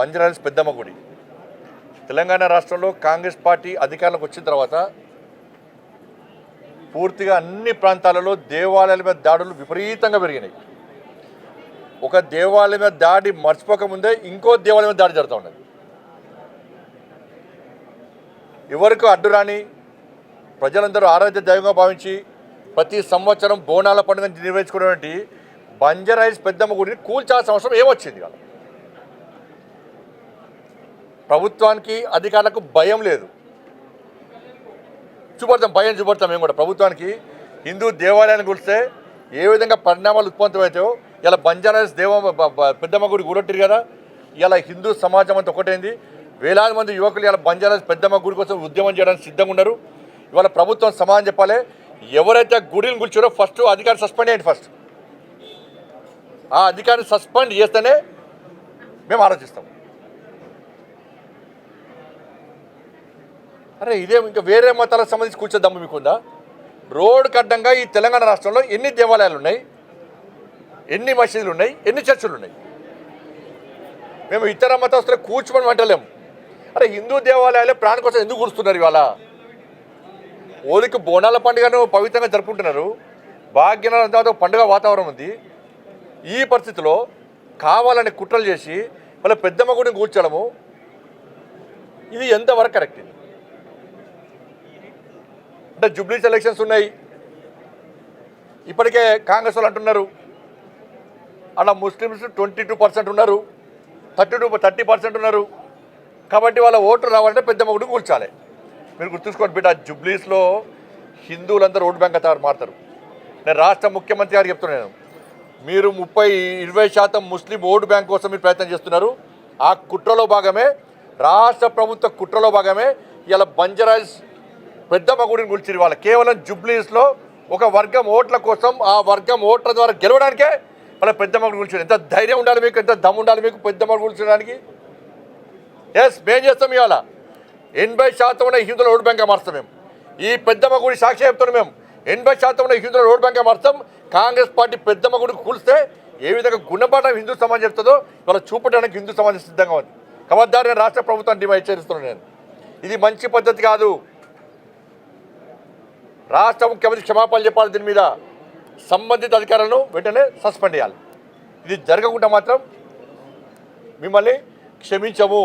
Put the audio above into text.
బంజారాహిల్స్ పెద్దమ్మ గుడి. తెలంగాణ రాష్ట్రంలో కాంగ్రెస్ పార్టీ అధికారంలోకి వచ్చిన తర్వాత పూర్తిగా అన్ని ప్రాంతాలలో దేవాలయాల మీద దాడులు విపరీతంగా పెరిగినాయి. ఒక దేవాలయం మీద దాడి మర్చిపోకముందే ఇంకో దేవాలయం మీద దాడి జరుగుతూ ఉన్నది. ఎవరికి అడ్డురాని ప్రజలందరూ ఆరాధ్య దైవంగా భావించి ప్రతి సంవత్సరం బోనాల పండుగ నిర్వహించుకునేటువంటి బంజారాహిల్స్ పెద్దమ్మ గుడిని కూల్చాల్సిన అవసరం ఏమొచ్చింది? కాదు, ప్రభుత్వానికి అధికారులకు భయం లేదు. భయం చూపడతాం మేము కూడా. ప్రభుత్వానికి హిందూ దేవాలయాన్ని కూల్స్తే ఏ విధంగా పరిణామాలు ఉత్పన్నమవుతాయో ఇలా బంజారాహిల్స్ పెద్దమ్మ గుడి కూడొట్టిరు కదా. ఇలా హిందూ సమాజం అంతా ఒకటైంది. వేలాది మంది యువకులు ఇలా బంజారాహిల్స్ పెద్దమ్మ గుడి కోసం ఉద్యమం చేయడానికి సిద్ధంగా ఉన్నారు. ఇవాళ ప్రభుత్వం సమాధానం చెప్పాలి. ఎవరైతే గుడిని కూల్చారో ఫస్ట్ అధికారిని సస్పెండ్ చేయండి. ఫస్ట్ ఆ అధికారిని సస్పెండ్ చేస్తేనే మేము ఆలోచిస్తాం. అరే ఇదే ఇంకా వేరే మతాలకు సంబంధించి కూర్చోద్దాము మీకుందా? రోడ్డుకు అడ్డంగా ఈ తెలంగాణ రాష్ట్రంలో ఎన్ని దేవాలయాలు ఉన్నాయి, ఎన్ని మసీదులు ఉన్నాయి, ఎన్ని చర్చిలు ఉన్నాయి? మేము ఇతర మతస్థులకు కూర్చోమని అంటలేము. అరే హిందూ దేవాలయాలే ప్రాణం కోసం ఎందుకు కూర్చున్నారు? ఇవాళ ఓలికి బోనాల పండుగను పవిత్రంగా జరుపుకుంటున్నారు. భాగ్యనగరం పండుగ వాతావరణం ఉంది. ఈ పరిస్థితిలో కావాలని కుట్రలు చేసి వాళ్ళ పెద్దమ్మ గుడిని కూర్చోడము ఇది ఎంతవరకు కరెక్ట్? ఇది అంటే జూబ్లీస్ ఎలక్షన్స్ ఉన్నాయి. ఇప్పటికే కాంగ్రెస్ వాళ్ళు అంటున్నారు అలా ముస్లిమ్స్ 22% ఉన్నారు, 30% ఉన్నారు. కాబట్టి వాళ్ళ ఓట్లు రావాలంటే పెద్దమ్మ గుడిని కూల్చాలి. మీరు గుర్తుంచుకోండి బిడ్డ, జూబ్లీస్లో హిందువులందరూ ఓటు బ్యాంక్ మారుతారు. నేను రాష్ట్ర ముఖ్యమంత్రి గారికి చెప్తున్నాను, మీరు 20% ముస్లిం ఓటు బ్యాంక్ కోసం మీరు ప్రయత్నం చేస్తున్నారు. ఆ కుట్రలో భాగమే, రాష్ట్ర ప్రభుత్వ కుట్రలో భాగమే ఇలా బంజారాహిల్స్ పెద్దమ్మ గుడిని కూల్చిరు. వాళ్ళ కేవలం జూబ్లీస్లో ఒక వర్గం ఓట్ల కోసం, ఆ వర్గం ఓట్ల ద్వారా గెలవడానికే వాళ్ళ పెద్దమ్మ గుడిని కూల్చారు. ఎంత ధైర్యం ఉండాలి మీకు, ఎంత దమ్ము ఉండాలి మీకు పెద్దమ్మ గుడిని కూల్చడానికి? ఎస్, మేము చేస్తాం. ఇవాళ 80% ఉన్న హిందువుల ఓటు బ్యాంక్గా మారుస్తాం. మేము ఈ పెద్దమ్మ గుడి సాక్షి చెప్తున్నాం. మేము 80% ఉన్న హిందువుల ఓటు బ్యాంక్గా మారుస్తాం. కాంగ్రెస్ పార్టీ పెద్దమ్మ గుడికి కూల్స్తే ఏ విధంగా గుణపాఠం హిందూ సమాజం చెప్తుందో ఇవాళ చూపడానికి హిందూ సమాజం సిద్ధంగా ఉంది. ఖబర్దారు, నేను రాష్ట్ర ప్రభుత్వాన్ని హెచ్చరిస్తున్నాను. నేను ఇది మంచి పద్ధతి కాదు. రాష్ట్ర ముఖ్యమంత్రి క్షమాపణలు చెప్పాలి. దీని మీద సంబంధిత అధికారులను వెంటనే సస్పెండ్ చేయాలి. ఇది జరగకుండా మాత్రం మిమ్మల్ని క్షమించము.